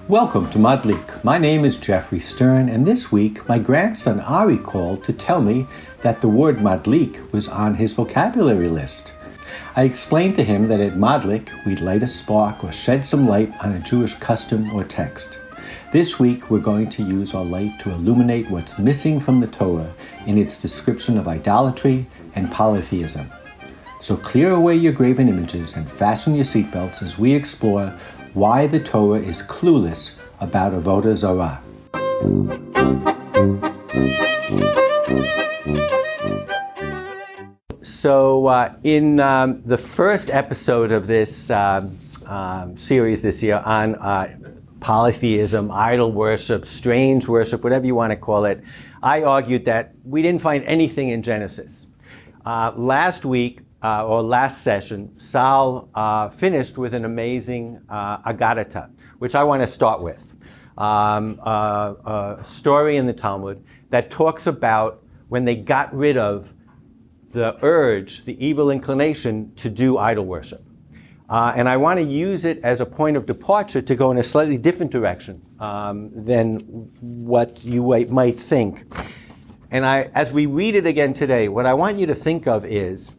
Welcome to Madlik. My name is Jeffrey Stern, and this week my grandson Ari called to tell me that the word Madlik was on his vocabulary list. I explained to him that at Madlik we'd light a spark or shed some light on a Jewish custom or text. This week we're going to use our light to illuminate what's missing from the Torah in its description of idolatry and polytheism. So clear away your graven images and fasten your seatbelts as we explore why the Torah is clueless about Avoda Zarah. So in the first episode of this series this year on polytheism, idol worship, strange worship, whatever you want to call it, I argued that we didn't find anything in Genesis. Last week, or last session, Sal finished with an amazing Agadata, which I want to start with. A story in the Talmud that talks about when they got rid of the urge, the evil inclination to do idol worship. And I want to use it as a point of departure to go in a slightly different direction than what you might think. And as we read it again today, what I want you to think of is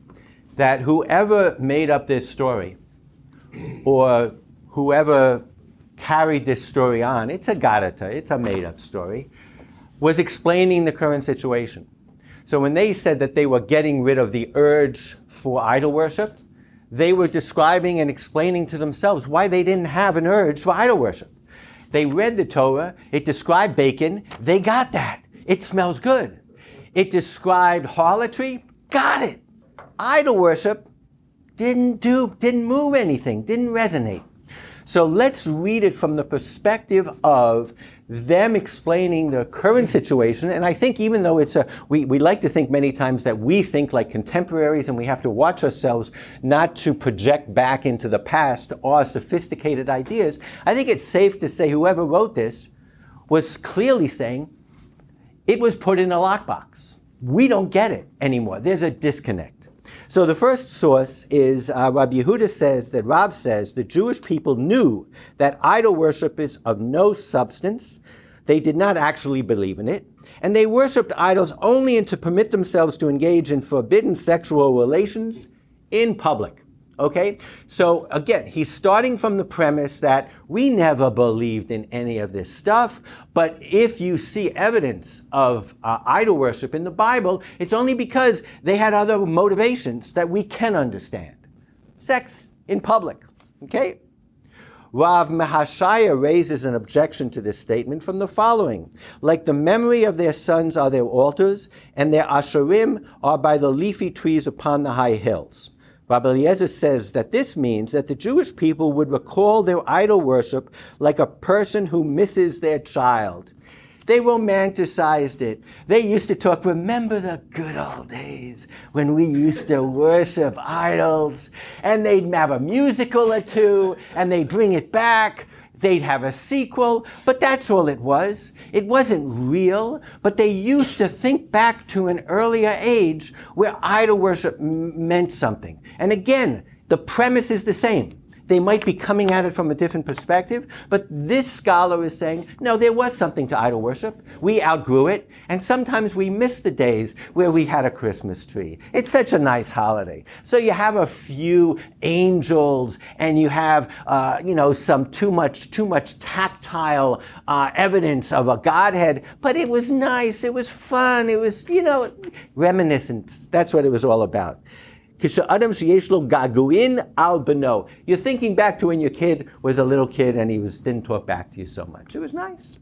that whoever made up this story, or whoever carried this story on, it's a Gadata, it's a made-up story, was explaining the current situation. So when they said that they were getting rid of the urge for idol worship, they were describing and explaining to themselves why they didn't have an urge for idol worship. They read the Torah, it described bacon, they got that. It smells good. It described harlotry, got it. Idol worship didn't move anything, didn't resonate. So let's read it from the perspective of them explaining the current situation. And I think even though we like to think many times that we think like contemporaries and we have to watch ourselves not to project back into the past our sophisticated ideas, I think it's safe to say whoever wrote this was clearly saying it was put in a lockbox. We don't get it anymore. There's a disconnect. So the first source is Rabbi Yehuda says that Rav says the Jewish people knew that idol worship is of no substance. They did not actually believe in it. And they worshipped idols only to permit themselves to engage in forbidden sexual relations in public. Okay? So again, he's starting from the premise that we never believed in any of this stuff, but if you see evidence of idol worship in the Bible, it's only because they had other motivations that we can understand. Sex in public. Okay? Rav Mesharshiyya raises an objection to this statement from the following. Like the memory of their sons are their altars, and their Asherim are by the leafy trees upon the high hills. Rabbi Elazar says that this means that the Jewish people would recall their idol worship like a person who misses their child. They romanticized it. They used to talk, remember the good old days when we used to worship idols, and they'd have a musical or two, and they'd bring it back. They'd have a sequel, but that's all it was. It wasn't real, but they used to think back to an earlier age where idol worship meant something. And again, the premise is the same. They might be coming at it from a different perspective, but this scholar is saying, no, there was something to idol worship. We outgrew it, and sometimes we miss the days where we had a Christmas tree. It's such a nice holiday. So you have a few angels, and you have, some too much tactile evidence of a Godhead, but it was nice, it was fun, it was, reminiscence. That's what it was all about. You're thinking back to when your kid was a little kid and he didn't talk back to you so much. It was nice.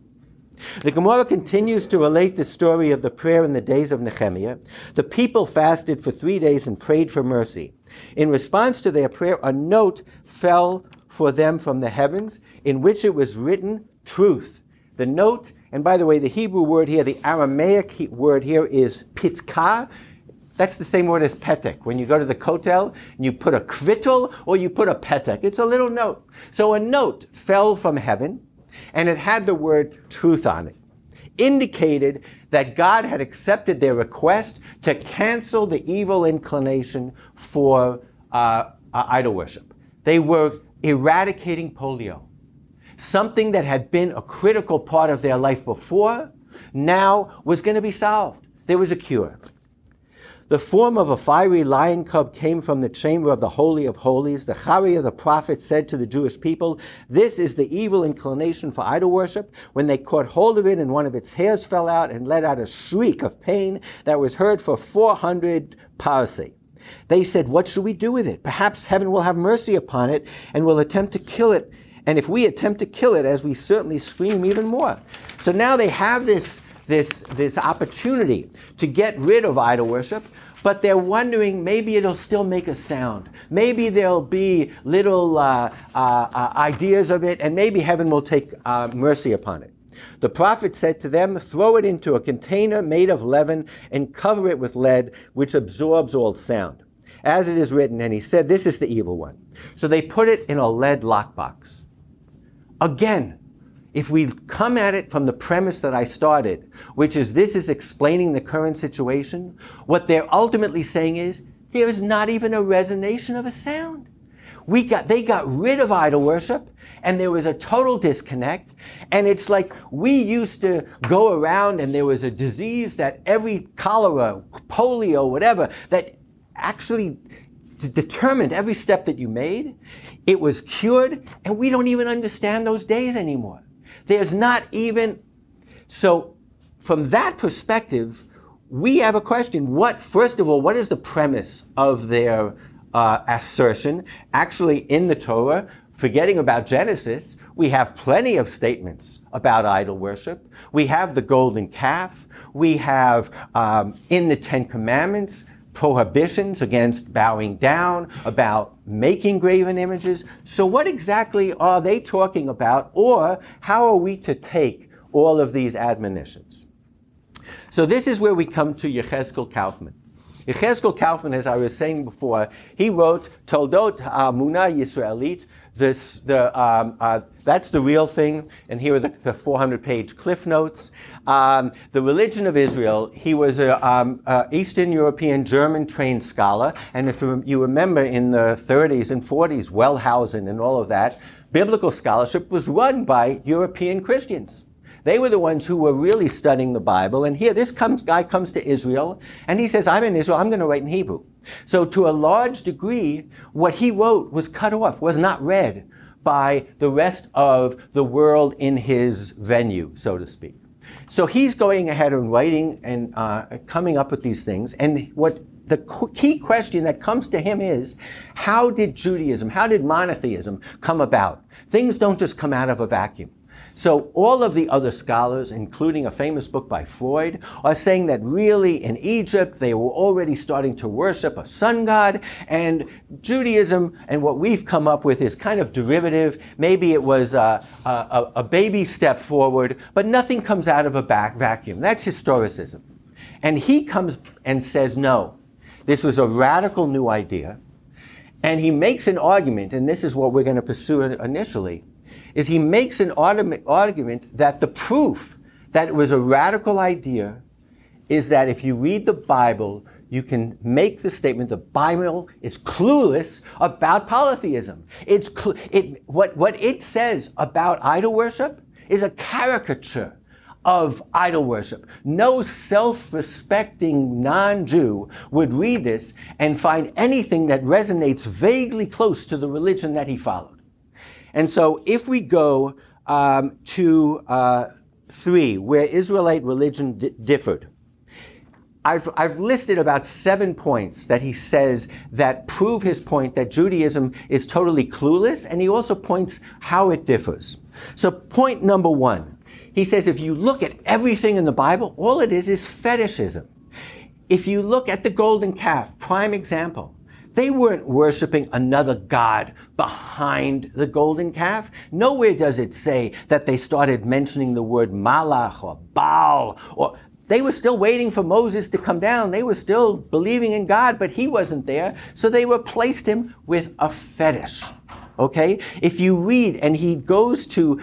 The Gemara continues to relate the story of the prayer in the days of Nehemiah. The people fasted for 3 days and prayed for mercy. In response to their prayer, a note fell for them from the heavens in which it was written, truth. The note, and by the way, the Hebrew word here, the Aramaic word here is pitzkah. That's the same word as petek. When you go to the kotel, you put a kvittel or you put a petek. It's a little note. So a note fell from heaven, and it had the word truth on it. Indicated that God had accepted their request to cancel the evil inclination for idol worship. They were eradicating polio. Something that had been a critical part of their life before, now was going to be solved. There was a cure. The form of a fiery lion cub came from the chamber of the Holy of Holies. The Chari of the prophet said to the Jewish people, "This is the evil inclination for idol worship." When they caught hold of it and one of its hairs fell out and let out a shriek of pain that was heard for 400 parse. They said, "What should we do with it? Perhaps heaven will have mercy upon it and will attempt to kill it. And if we attempt to kill it, as we certainly scream even more." So now they have this opportunity to get rid of idol worship, but they're wondering maybe it'll still make a sound. Maybe there'll be little ideas of it, and maybe heaven will take mercy upon it. The prophet said to them, "Throw it into a container made of leaven and cover it with lead, which absorbs all sound, as it is written." And he said, "This is the evil one." So they put it in a lead lockbox. Again, if we come at it from the premise that I started, which is this is explaining the current situation, what they're ultimately saying is there is not even a resonation of a sound. They got rid of idol worship, and there was a total disconnect. And it's like we used to go around and there was a disease that every cholera, polio, whatever, that actually determined every step that you made. It was cured, and we don't even understand those days anymore. There's not even... So from that perspective, we have a question. First of all, what is the premise of their assertion? Actually, in the Torah, forgetting about Genesis, we have plenty of statements about idol worship. We have the golden calf. We have, in the Ten Commandments, prohibitions against bowing down, about making graven images. So what exactly are they talking about, or how are we to take all of these admonitions? So this is where we come to Yechezkel Kaufman. Yechezkel Kaufman, as I was saying before, he wrote Toldot Ha'amunah Yisraelit. That's the real thing, and here are the 400-page cliff notes. The religion of Israel. He was an Eastern European German-trained scholar, and if you remember in the 30s and 40s, Wellhausen and all of that, biblical scholarship was run by European Christians. They were the ones who were really studying the Bible. And here, this guy comes to Israel, and he says, "I'm in Israel, I'm going to write in Hebrew." So to a large degree, what he wrote was cut off, was not read by the rest of the world in his venue, so to speak. So he's going ahead and writing and coming up with these things. And what the key question that comes to him is, how did Judaism, how did monotheism come about? Things don't just come out of a vacuum. So all of the other scholars, including a famous book by Freud, are saying that really in Egypt they were already starting to worship a sun god, and Judaism and what we've come up with is kind of derivative. Maybe it was a baby step forward, but nothing comes out of a vacuum. That's historicism. And he comes and says, no, this was a radical new idea. And he makes an argument, and this is what we're going to pursue initially, is he makes an argument that the proof that it was a radical idea is that if you read the Bible, you can make the statement the Bible is clueless about polytheism. What it says about idol worship is a caricature of idol worship. No self-respecting non-Jew would read this and find anything that resonates vaguely close to the religion that he followed. And so if we go to 3, where Israelite religion differed, I've listed about 7 points that he says that prove his point that Judaism is totally clueless, and he also points how it differs. So point number 1, he says if you look at everything in the Bible, all it is fetishism. If you look at the golden calf, prime example, they weren't worshiping another god behind the golden calf. Nowhere does it say that they started mentioning the word Malach or Baal, or they were still waiting for Moses to come down. They were still believing in God, but he wasn't there, so they replaced him with a fetish. Okay? If you read, and he goes to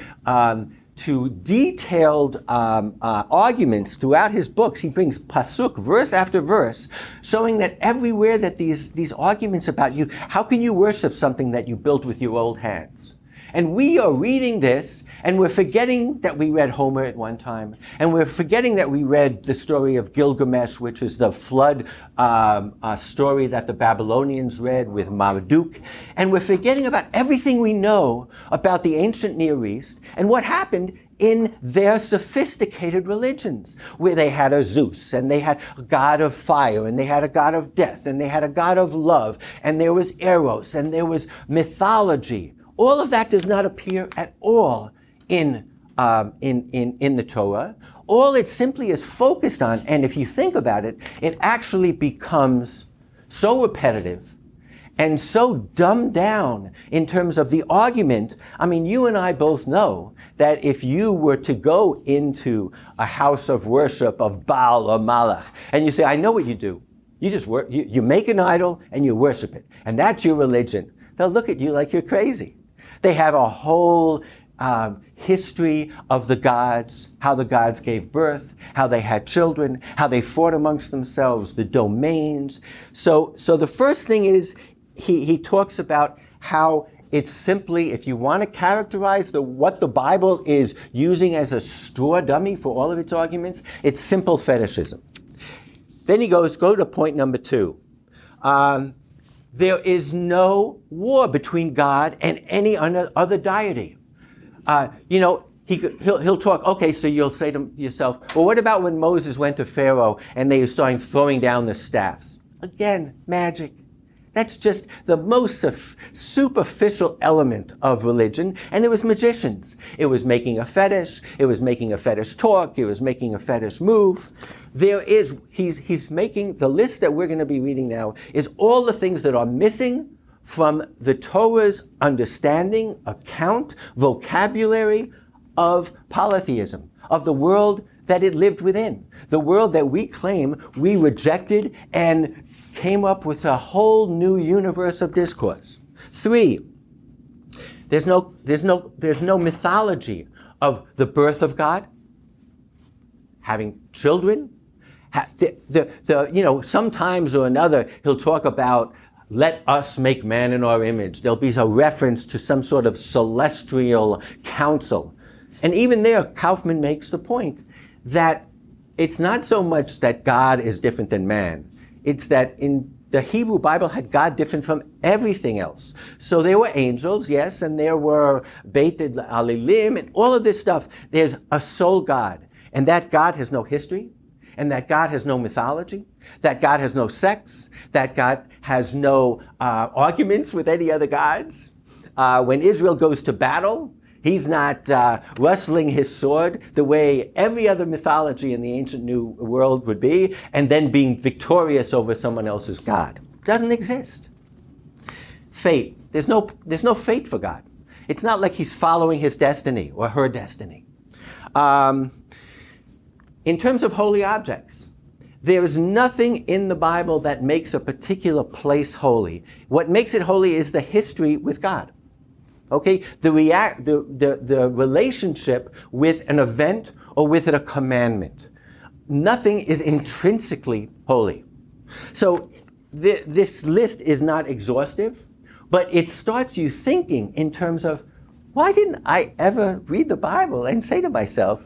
to detailed arguments throughout his books. He brings pasuk, verse after verse, showing that everywhere that these arguments about you, how can you worship something that you built with your old hands? And we are reading this, and we're forgetting that we read Homer at one time, and we're forgetting that we read the story of Gilgamesh, which is the flood story that the Babylonians read with Marduk, and we're forgetting about everything we know about the ancient Near East and what happened in their sophisticated religions, where they had a Zeus, and they had a god of fire, and they had a god of death, and they had a god of love, and there was Eros, and there was mythology. All of that does not appear at all in the Torah. All it simply is focused on, and if you think about it, it actually becomes so repetitive and so dumbed down in terms of the argument. I mean, you and I both know that if you were to go into a house of worship of Baal or Malach, and you say, I know what you do. You just you make an idol and you worship it, and that's your religion. They'll look at you like you're crazy. They have a whole history of the gods, how the gods gave birth, how they had children, how they fought amongst themselves, the domains. So the first thing is he talks about how it's simply, if you want to characterize what the Bible is using as a straw dummy for all of its arguments, it's simple fetishism. Then he goes, go to point number 2. There is no war between God and any other deity. He'll talk, okay, so you'll say to yourself, well, what about when Moses went to Pharaoh and they started throwing down the staffs? Again, magic. That's just the most superficial element of religion. And it was magicians. It was making a fetish. It was making a fetish talk. It was making a fetish move. He's making, the list that we're going to be reading now is all the things that are missing from the Torah's understanding, account, vocabulary of polytheism, of the world that it lived within, the world that we claim we rejected and came up with a whole new universe of discourse. 3, there's no mythology of the birth of God, having children. Sometimes or another he'll talk about let us make man in our image. There'll be a reference to some sort of celestial council. And even there, Kaufman makes the point that it's not so much that God is different than man. It's that in the Hebrew Bible had God different from everything else. So there were angels, yes, and there were Beit Alilim and all of this stuff. There's a sole God. And that God has no history, and that God has no mythology, that God has no sex, that God has no arguments with any other gods. When Israel goes to battle, he's not rustling his sword the way every other mythology in the ancient New World would be, and then being victorious over someone else's God. Doesn't exist. Fate. There's no fate for God. It's not like he's following his destiny or her destiny. In terms of holy objects, there is nothing in the Bible that makes a particular place holy. What makes it holy is the history with God. Okay, the relationship with an event or with a commandment. Nothing is intrinsically holy. So this list is not exhaustive, but it starts you thinking in terms of, why didn't I ever read the Bible and say to myself,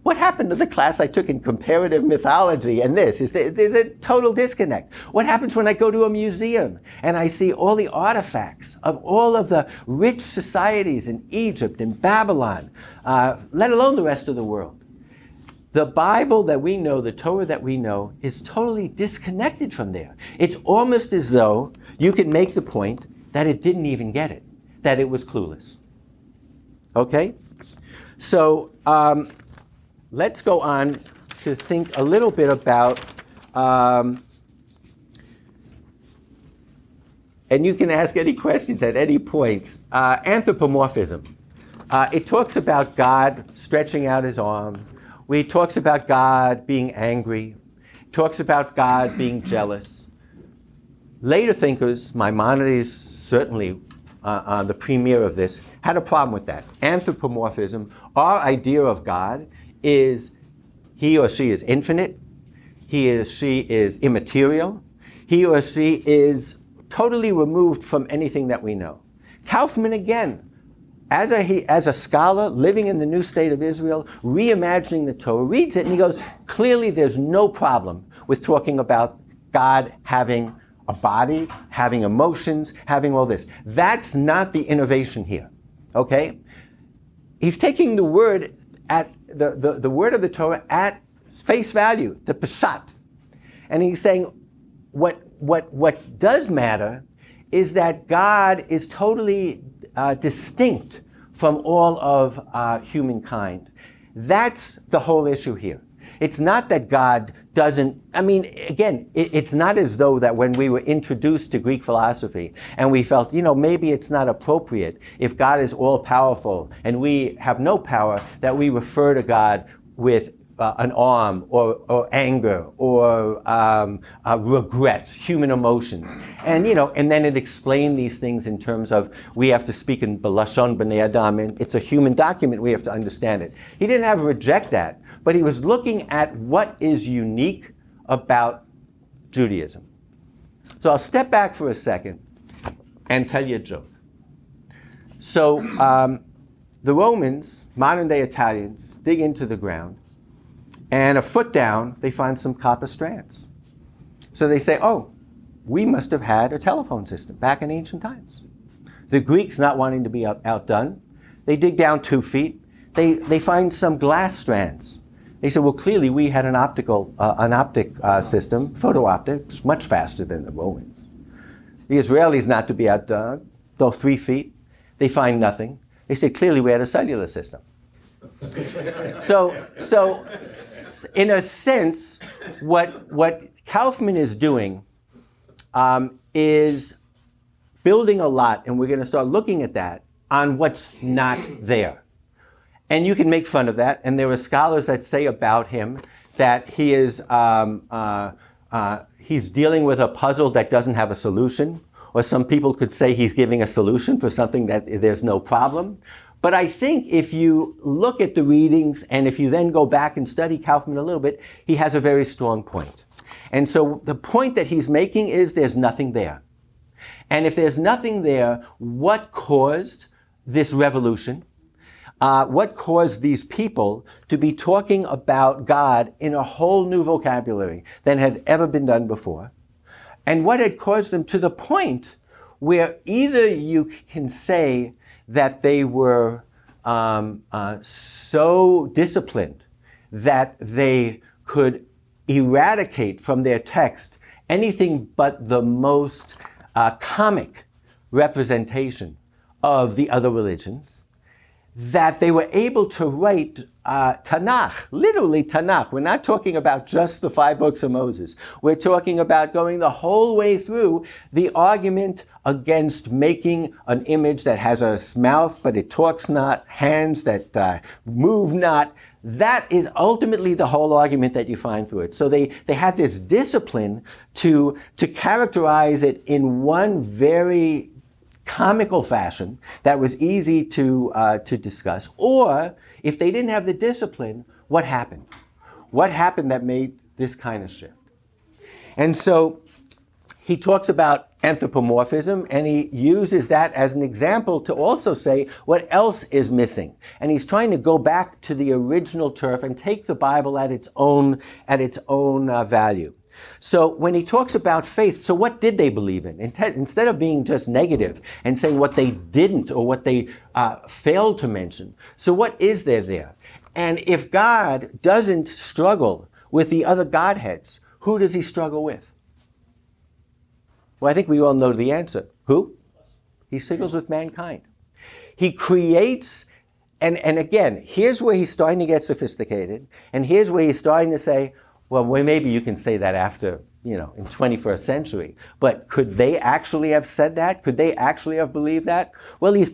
what happened to the class I took in comparative mythology and this? There's a total disconnect. What happens when I go to a museum and I see all the artifacts of all of the rich societies in Egypt and Babylon, let alone the rest of the world? The Bible that we know, the Torah that we know, is totally disconnected from there. It's almost as though you could make the point that it didn't even get it, that it was clueless. Okay? So, let's go on to think a little bit about, and you can ask any questions at any point, anthropomorphism. It talks about God stretching out his arm. It talks about God being angry. It talks about God being jealous. Later thinkers, Maimonides certainly the premier of this, had a problem with that. Anthropomorphism, our idea of God is he or she is infinite, he or she is immaterial, he or she is totally removed from anything that we know. Kaufman, again, as a scholar living in the new state of Israel, reimagining the Torah, reads it and he goes, clearly there's no problem with talking about God having a body, having emotions, having all this. That's not the innovation here, okay? He's taking the word at the word of the Torah at face value, the peshat. And he's saying what does matter is that God is totally distinct from all of humankind. That's the whole issue here. It's not that God doesn't, again, it's not as though that when we were introduced to Greek philosophy and we felt, maybe it's not appropriate if God is all-powerful and we have no power, that we refer to God with an arm or anger or regret, human emotions. And and then it explained these things in terms of we have to speak in Belashon B'nei Adam, and it's a human document, we have to understand it. He didn't have to reject that, but he was looking at what is unique about Judaism. So I'll step back for a second and tell you a joke. So the Romans, modern day Italians, dig into the ground, and a foot down, they find some copper strands. So they say, oh, we must have had a telephone system back in ancient times. The Greeks, not wanting to be outdone, they dig down 2 feet. They find some glass strands. They said, well, clearly we had an optic system, photo optics, much faster than the Romans. The Israelis, not to be outdone, go 3 feet. They find nothing. They say, clearly we had a cellular system. So in a sense, what Kaufman is doing is building a lot, and we're going to start looking at that, on what's not there. And you can make fun of that, and there are scholars that say about him that he is he's dealing with a puzzle that doesn't have a solution, or some people could say he's giving a solution for something that there's no problem. But I think if you look at the readings and if you then go back and study Kaufman a little bit, he has a very strong point. And so the point that he's making is there's nothing there. And if there's nothing there, what caused this revolution? What caused these people to be talking about God in a whole new vocabulary than had ever been done before? And what had caused them to the point where either you can say that they were so disciplined that they could eradicate from their text anything but the most comic representation of the other religions, that they were able to write Tanakh, literally Tanakh. We're not talking about just the 5 books of Moses. We're talking about going the whole way through the argument against making an image that has a mouth but it talks not, hands that move not. That is ultimately the whole argument that you find through it. So they had this discipline to characterize it in one very comical fashion that was easy to discuss. Or if they didn't have the discipline, what happened? What happened that made this kind of shift? And so he talks about anthropomorphism, and he uses that as an example to also say what else is missing. And he's trying to go back to the original turf and take the Bible at its own value. So when he talks about faith, so what did they believe in? Instead of being just negative and saying what they didn't or what they failed to mention, so what is there? And if God doesn't struggle with the other Godheads, who does he struggle with? Well, I think we all know the answer. Who? He struggles with mankind. He creates, and again, here's where he's starting to get sophisticated, and here's where he's starting to say, well, maybe you can say that after, in 21st century. But could they actually have said that? Could they actually have believed that? Well, these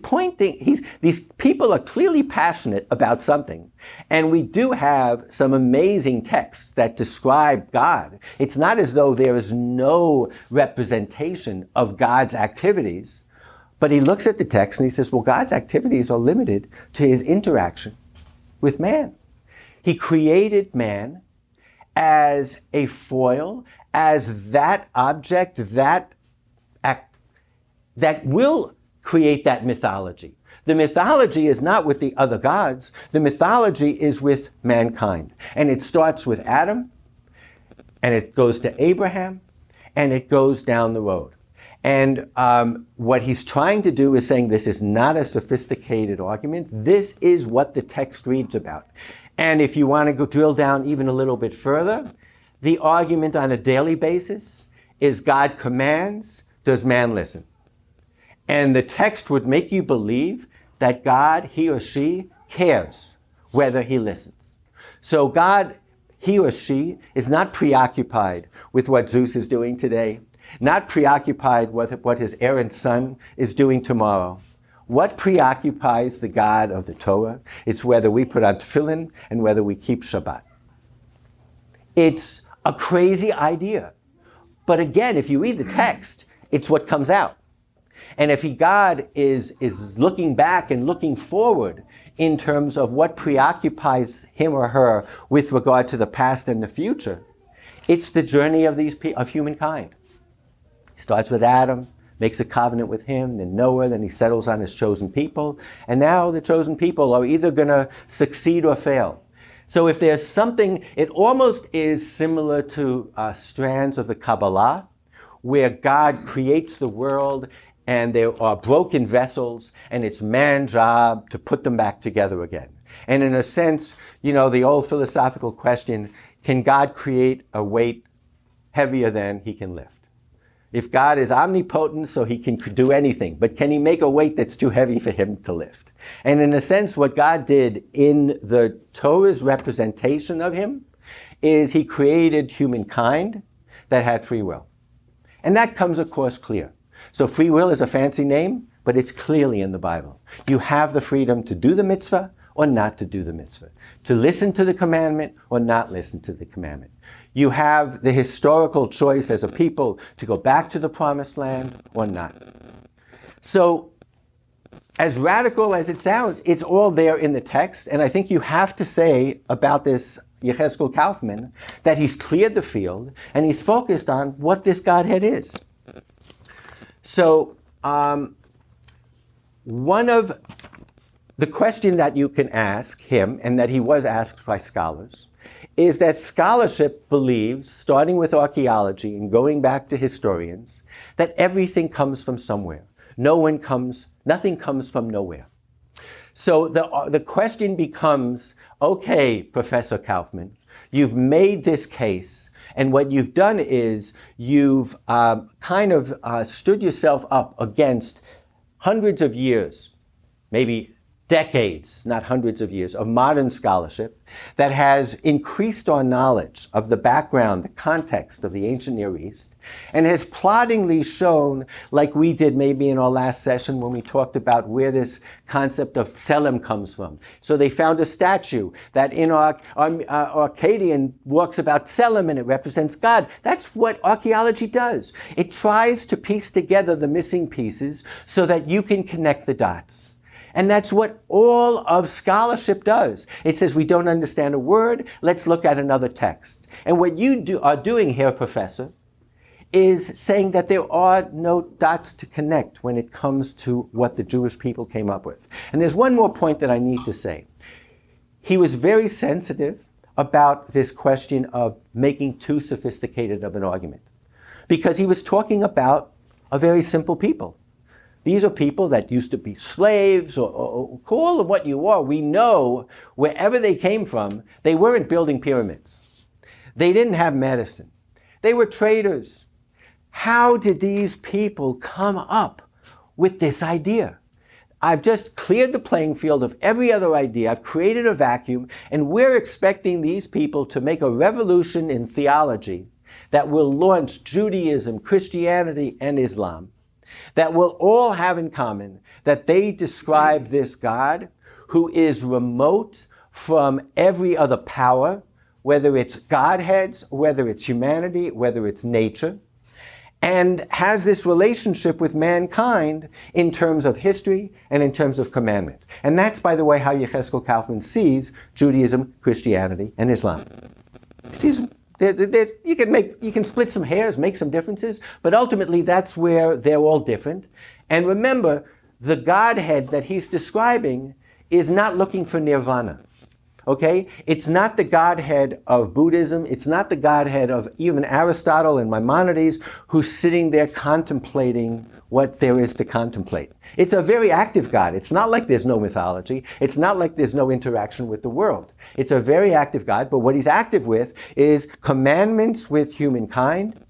people are clearly passionate about something. And we do have some amazing texts that describe God. It's not as though there is no representation of God's activities. But he looks at the text and he says, well, God's activities are limited to his interaction with man. He created man as a foil, as that object, that will create that mythology. The mythology is not with the other gods. The mythology is with mankind. And it starts with Adam, and it goes to Abraham, and it goes down the road. And what he's trying to do is saying this is not a sophisticated argument. This is what the text reads about. And if you want to go drill down even a little bit further, the argument on a daily basis is God commands, does man listen? And the text would make you believe that God, he or she, cares whether he listens. So God, he or she, is not preoccupied with what Zeus is doing today, not preoccupied with what his errant son is doing tomorrow. What preoccupies the God of the Torah? It's whether we put on tefillin and whether we keep Shabbat. It's a crazy idea. But again, if you read the text, it's what comes out. And if God is looking back and looking forward in terms of what preoccupies him or her with regard to the past and the future, it's the journey of humankind. He starts with Adam, makes a covenant with him, then Noah, then he settles on his chosen people. And now the chosen people are either going to succeed or fail. So if there's something, it almost is similar to strands of the Kabbalah, where God creates the world and there are broken vessels, and it's man's job to put them back together again. And in a sense, the old philosophical question, can God create a weight heavier than he can lift? If God is omnipotent, so he can do anything, but can he make a weight that's too heavy for him to lift? And in a sense, what God did in the Torah's representation of him is he created humankind that had free will. And that comes, of course, clear. So free will is a fancy name, but it's clearly in the Bible. You have the freedom to do the mitzvah or not to do the mitzvah, to listen to the commandment or not listen to the commandment. You have the historical choice as a people to go back to the promised land or not. So, as radical as it sounds, it's all there in the text, and I think you have to say about this Yechezkel Kaufman that he's cleared the field and he's focused on what this Godhead is. So, one of the question that you can ask him, and that he was asked by scholars, is that scholarship believes, starting with archaeology and going back to historians, that everything comes from somewhere. Nothing comes from nowhere. So the question becomes, okay, Professor Kaufman, you've made this case, and what you've done is you've stood yourself up against hundreds of years, maybe decades, not hundreds of years, of modern scholarship that has increased our knowledge of the background, the context of the ancient Near East, and has ploddingly shown, like we did maybe in our last session when we talked about where this concept of tselem comes from. So they found a statue that in our Akkadian talks about tselem and it represents God. That's what archaeology does. It tries to piece together the missing pieces so that you can connect the dots. And that's what all of scholarship does. It says we don't understand a word, let's look at another text. And what you are doing here, Professor, is saying that there are no dots to connect when it comes to what the Jewish people came up with. And there's one more point that I need to say. He was very sensitive about this question of making too sophisticated of an argument, because he was talking about a very simple people. These are people that used to be slaves, or call them what you are. We know wherever they came from, they weren't building pyramids. They didn't have medicine. They were traders. How did these people come up with this idea? I've just cleared the playing field of every other idea. I've created a vacuum, and we're expecting these people to make a revolution in theology that will launch Judaism, Christianity, and Islam, that will all have in common that they describe this God who is remote from every other power, whether it's Godheads, whether it's humanity, whether it's nature. and has this relationship with mankind in terms of history and in terms of commandment. And that's, by the way, how Yechezkel Kaufman sees Judaism, Christianity, and Islam. He sees you can split some hairs, make some differences, but ultimately that's where they're all different. And remember, the Godhead that he's describing is not looking for nirvana. Okay? It's not the Godhead of Buddhism. It's not the Godhead of even Aristotle and Maimonides, who's sitting there contemplating what there is to contemplate. It's a very active God. It's not like there's no mythology. It's not like there's no interaction with the world. It's a very active God, but what he's active with is commandments with humankind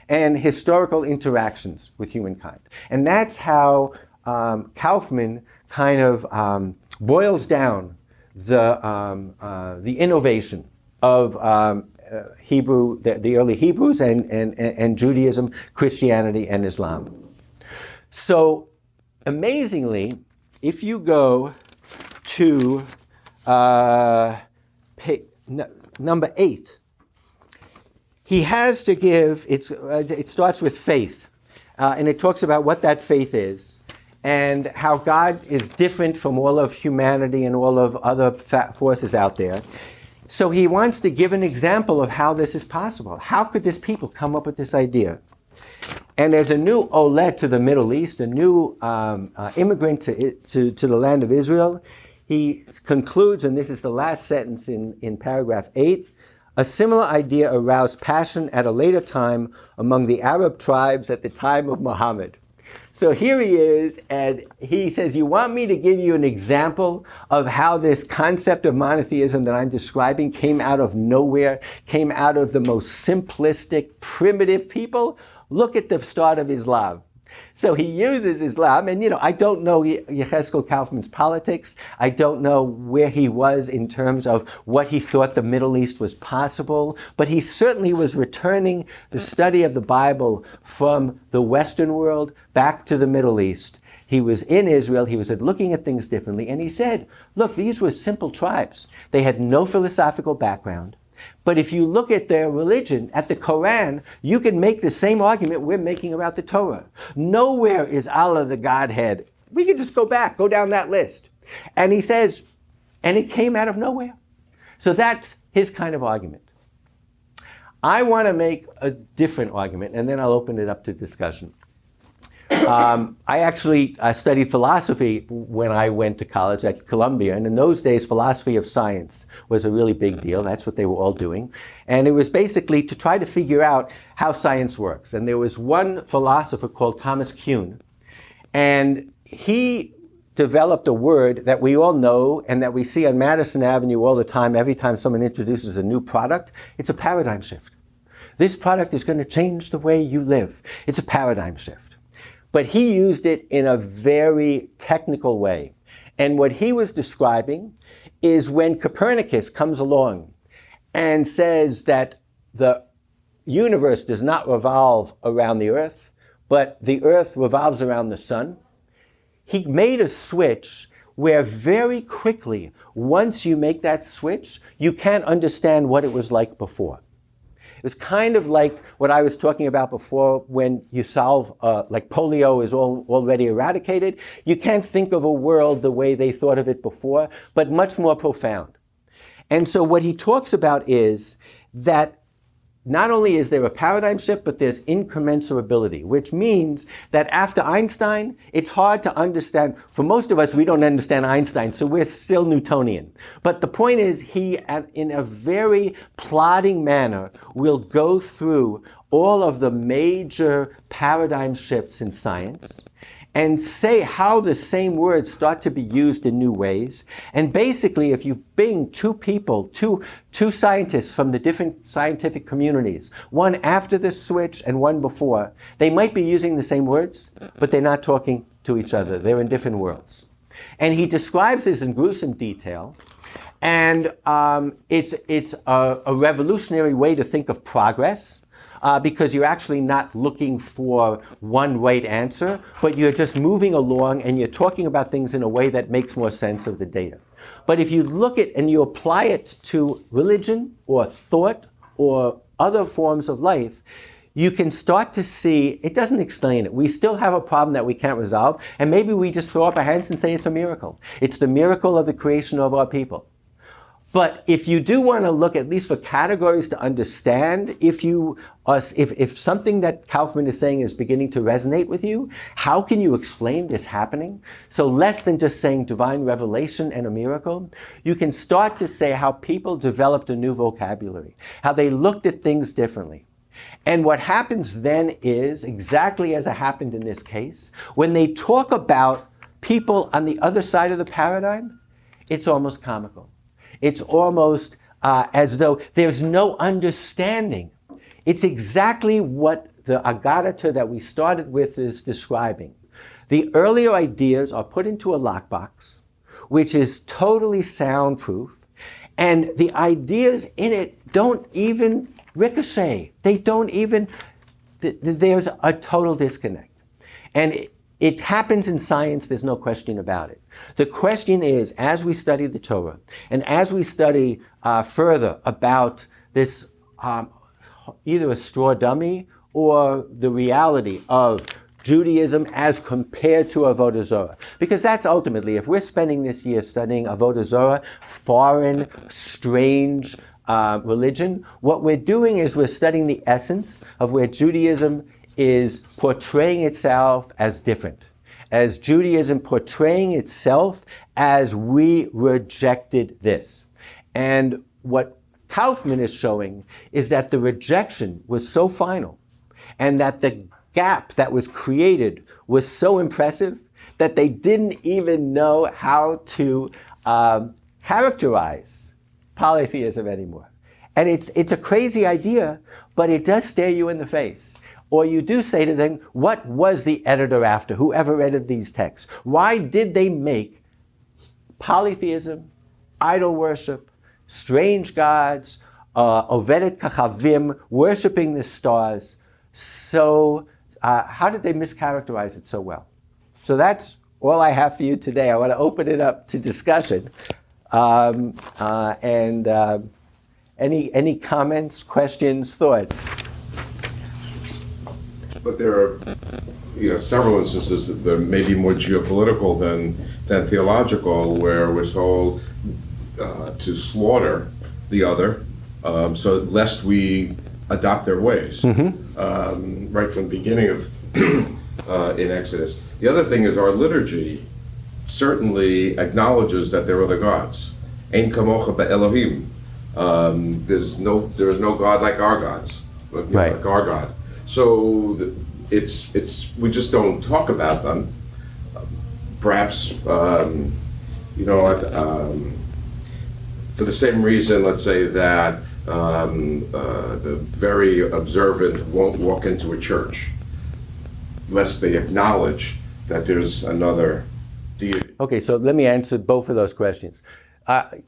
and historical interactions with humankind. And that's how Kaufman kind of boils down the innovation of Hebrew, the early Hebrews and Judaism, Christianity, and Islam. So, amazingly, if you go to number 8, he has to give. It starts with faith, and it talks about what that faith is, and how God is different from all of humanity and all of other forces out there. So he wants to give an example of how this is possible. How could this people come up with this idea? And there's a new Oleh to the Middle East, a new immigrant to the land of Israel. He concludes, and this is the last sentence in paragraph 8, a similar idea aroused passion at a later time among the Arab tribes at the time of Muhammad. So here he is, and he says, you want me to give you an example of how this concept of monotheism that I'm describing came out of nowhere, came out of the most simplistic, primitive people? Look at the start of Islam. So he uses Islam, and I don't know Yechezkel Kaufman's politics. I don't know where he was in terms of what he thought the Middle East was possible, but he certainly was returning the study of the Bible from the Western world back to the Middle East. He was in Israel, he was looking at things differently, and he said, look, these were simple tribes. They had no philosophical background. But if you look at their religion, at the Quran, you can make the same argument we're making about the Torah. Nowhere is Allah the Godhead. We can just go down that list. And he says, and it came out of nowhere. So that's his kind of argument. I want to make a different argument, and then I'll open it up to discussion. I actually studied philosophy when I went to college at Columbia, and in those days, philosophy of science was a really big deal. That's what they were all doing. And it was basically to try to figure out how science works. And there was one philosopher called Thomas Kuhn, and he developed a word that we all know and that we see on Madison Avenue all the time, every time someone introduces a new product. It's a paradigm shift. This product is going to change the way you live. It's a paradigm shift. But he used it in a very technical way. And what he was describing is when Copernicus comes along and says that the universe does not revolve around the earth, but the earth revolves around the sun. He made a switch where very quickly, once you make that switch, you can't understand what it was like before. It was kind of like what I was talking about before when you solve, like polio is already eradicated. You can't think of a world the way they thought of it before, but much more profound. And so what he talks about is that not only is there a paradigm shift, but there's incommensurability, which means that after Einstein, it's hard to understand. For most of us, we don't understand Einstein, so we're still Newtonian. But the point is, he, in a very plodding manner, will go through all of the major paradigm shifts in science and say how the same words start to be used in new ways. And basically, if you bring two people, two scientists from the different scientific communities, one after the switch and one before, they might be using the same words, but they're not talking to each other. They're in different worlds. And he describes this in gruesome detail. And it's a revolutionary way to think of progress. Because you're actually not looking for one right answer, but you're just moving along and you're talking about things in a way that makes more sense of the data. But if you look at and you apply it to religion or thought or other forms of life, you can start to see, it doesn't explain it. We still have a problem that we can't resolve, and maybe we just throw up our hands and say it's a miracle. It's the miracle of the creation of our people. But if you do want to look at least for categories to understand, if something that Kaufman is saying is beginning to resonate with you, how can you explain this happening? So less than just saying divine revelation and a miracle, you can start to say how people developed a new vocabulary, how they looked at things differently. And what happens then is, exactly as it happened in this case, when they talk about people on the other side of the paradigm, it's almost comical. It's almost as though there's no understanding. It's exactly what the Agadata that we started with is describing. The earlier ideas are put into a lockbox, which is totally soundproof, and the ideas in it don't even ricochet. They don't even, there's a total disconnect. And it happens in science, there's no question about it. The question is, as we study the Torah, and as we study further about this, either a straw dummy or the reality of Judaism as compared to Avoda Zarah. Because that's ultimately, if we're spending this year studying Avoda Zarah, foreign, strange religion, what we're doing is we're studying the essence of where Judaism is portraying itself as different, as Judaism portraying itself as we rejected this. And what Kaufman is showing is that the rejection was so final, and that the gap that was created was so impressive that they didn't even know how to characterize polytheism anymore. And it's a crazy idea, but it does stare you in the face. Or you do say to them, what was the editor after, whoever edited these texts? Why did they make polytheism, idol worship, strange gods, Ovedet Kachavim, worshiping the stars? So how did they mischaracterize it so well? So that's all I have for you today. I want to open it up to discussion. Any comments, questions, thoughts? But there are, several instances that may be more geopolitical than theological, where we're told to slaughter the other, so lest we adopt their ways. Mm-hmm. Right from the beginning of in Exodus. The other thing is our liturgy certainly acknowledges that there are other gods. Ein kamocha be'Elohim. There is no God like our gods, right. Like our God. So it's we just don't talk about them. Perhaps for the same reason, let's say that the very observant won't walk into a church lest they acknowledge that there's another deity. Okay, so let me answer both of those questions.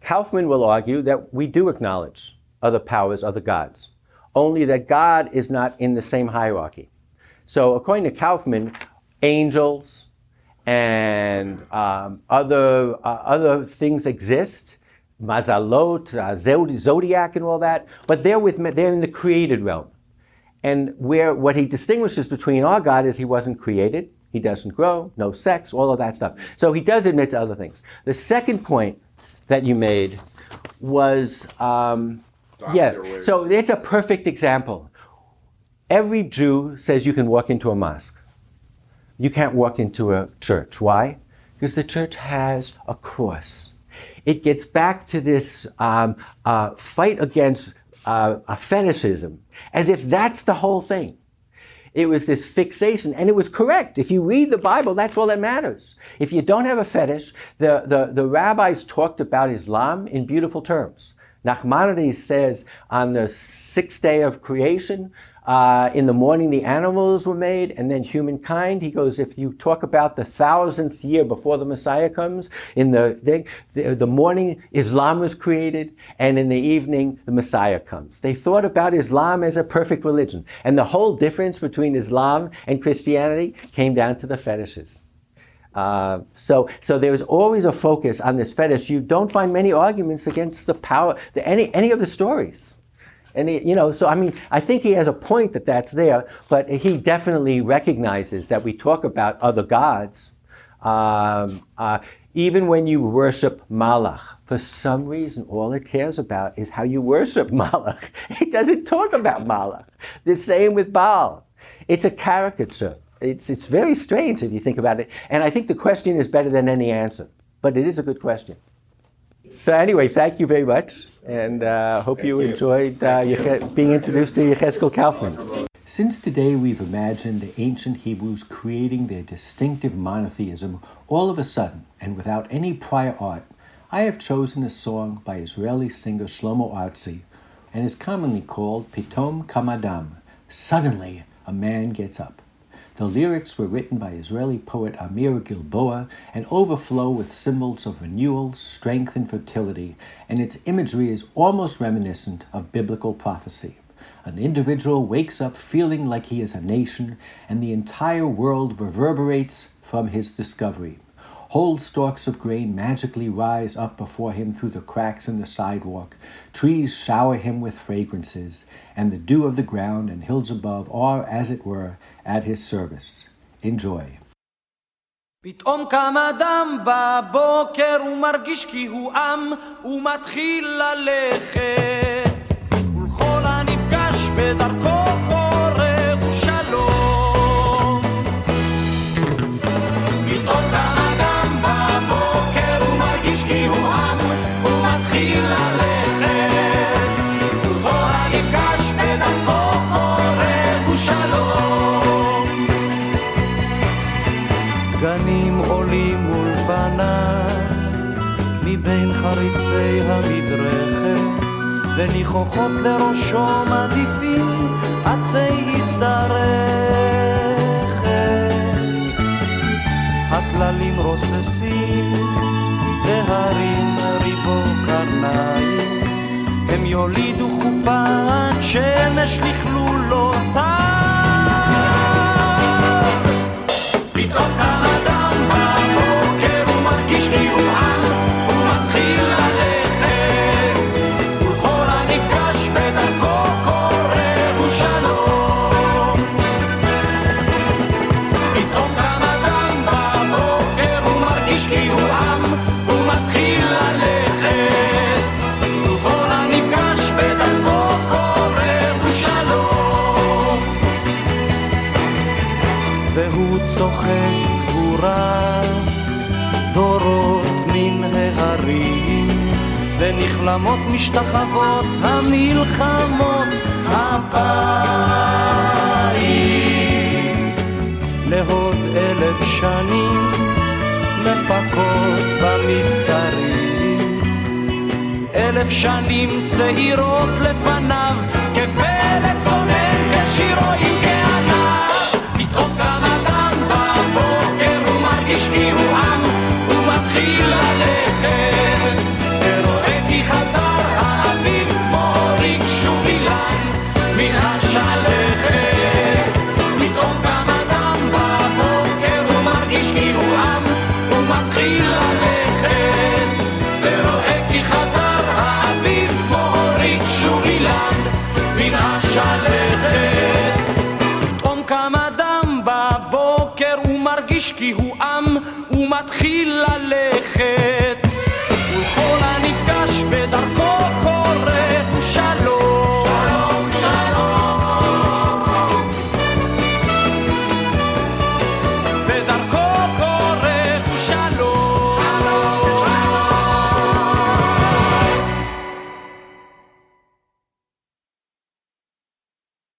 Kaufman will argue that we do acknowledge other powers, other gods, only that God is not in the same hierarchy. So according to Kaufman, angels and other things exist, mazalot, zodiac and all that, but they're in the created realm. And what he distinguishes between our God is he wasn't created, he doesn't grow, no sex, all of that stuff. So he does admit to other things. The second point that you made was, so it's a perfect example. Every Jew says you can walk into a mosque. You can't walk into a church. Why? Because the church has a cross. It gets back to this fight against fetishism, as if that's the whole thing. It was this fixation, and it was correct. If you read the Bible, that's all that matters. If you don't have a fetish, the rabbis talked about Islam in beautiful terms. Nachmanides says on the sixth day of creation, in the morning the animals were made, and then humankind. He goes, if you talk about the 1,000th year before the Messiah comes, in the morning Islam was created, and in the evening the Messiah comes. They thought about Islam as a perfect religion, and the whole difference between Islam and Christianity came down to the fetishes. So there's always a focus on this fetish. You don't find many arguments against the power, any of the stories. And so I mean, I think he has a point that that's there, but he definitely recognizes that we talk about other gods. Even when you worship Malach, for some reason, all it cares about is how you worship Malach. It doesn't talk about Malach. The same with Baal. It's a caricature. It's very strange if you think about it. And I think the question is better than any answer. But it is a good question. So anyway, thank you very much. And hope you enjoyed being introduced to Yechezkel Kaufman. Since today we've imagined the ancient Hebrews creating their distinctive monotheism all of a sudden and without any prior art, I have chosen a song by Israeli singer Shlomo Artzi and is commonly called Pitom Kamadam, Suddenly a Man Gets Up. The lyrics were written by Israeli poet Amir Gilboa and overflow with symbols of renewal, strength, and fertility, and its imagery is almost reminiscent of biblical prophecy. An individual wakes up feeling like he is a nation, and the entire world reverberates from his discovery. Whole stalks of grain magically rise up before him through the cracks in the sidewalk. Trees shower him with fragrances, and the dew of the ground and hills above are, as it were, at his service. Enjoy. פתאום קם אדם בבוקר ומרגיש כי הוא עם ומתחיל ללכת ולכל הנפגש בדרכו קורא ושלום. פתאום קם אדם בבוקר ומרגיש כי הוא עם ומתחיל ללכת ולכל הנפגש בדרכו קורא ושלום. גנים עולים מול פניו מבין חריצי המדרכת וניחוחות לראשו מדיפים עצי הזדרכת. הטללים רוססים והרים ריבו קרניים הם יולידו חופת שמש לכלולותיו. פתאום קם אדם בבוקר ומרגיש כי הוא עם ומתחיל ללכת ולכל הנפגש בדרכו קורא ושלום. פתאום קם אדם בבוקר ומרגיש כי הוא עם ומתחיל ללכת ולכל הנפגש בדרכו קורא ושלום. והוא צוחק גבורת דורות מן ההרים ונכלמות משתחוות המלחמות הבאים. להוד 1000 שנים מפקות במסתרים 1000 שנים צעירות לפניו כפלג צונן כשירו עם כענב. פתאום קם אדם בבוקר ומרגיש כי הוא עם ומתחיל ללכת ורואה כי חזר האביב כמו ריגשו אילן מן השלכת. פתאום קם אדם בבוקר ומרגיש כי הוא עם ומתחיל ללכת ורואה כי חזר האביב כמו ריגשו אילן מן השלכת. פתאום קם אדם בבוקר ומרגיש כי הוא עם ומתחיל ללכת ולכל הנפגש בדרכו קורא ושלום.